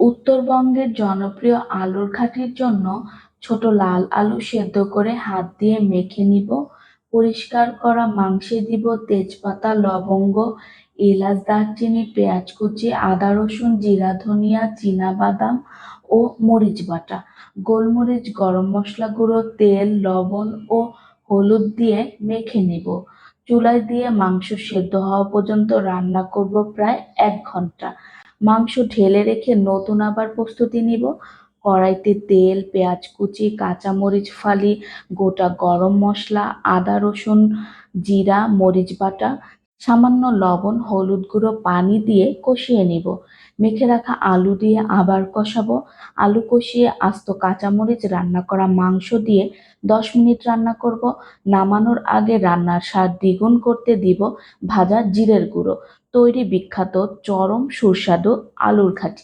উত্তরবঙ্গের জনপ্রিয় আলুর ঘাটির জন্য ছোট লাল আলু সেদ্ধ করে হাত দিয়ে মেখে নিব। পরিষ্কার করা মাংসে দিব তেজপাতা, লবঙ্গ, এলাচ, দারচিনি, পেঁয়াজ কুচি, আদা রসুন, জিরা, ধনিয়া, চীনাবাদাম ও মরিচ বাটা, গোলমরিচ, গরম মশলা গুঁড়ো, তেল, লবণ ও হলুদ দিয়ে মেখে নিব। চুলায় দিয়ে মাংস সেদ্ধ হওয়া পর্যন্ত রান্না করব প্রায় 1 ঘন্টা। মাংস ঢেলে রেখে নতুন আবার প্রস্তুতি নিব। কড়াইতে তেল, পেঁয়াজ কুচি, কাঁচামরিচ ফালি, গোটা গরম মশলা, আদা রসুন, জিরা, মরিচ বাটা, সামান্য লবণ, হলুদ গুঁড়ো, পানি দিয়ে কষিয়ে নিব। মেখে রাখা আলু দিয়ে আবার কষাবো। আলু কষিয়ে আস্ত কাঁচামরিচ, রান্না করা মাংস দিয়ে 10 মিনিট রান্না করব। নামানোর আগে রান্নার স্বাদ দ্বিগুণ করতে দিব ভাজা জিরের গুঁড়ো। তৈরি বিখ্যাত চরম সুস্বাদু আলুর ঘাটি।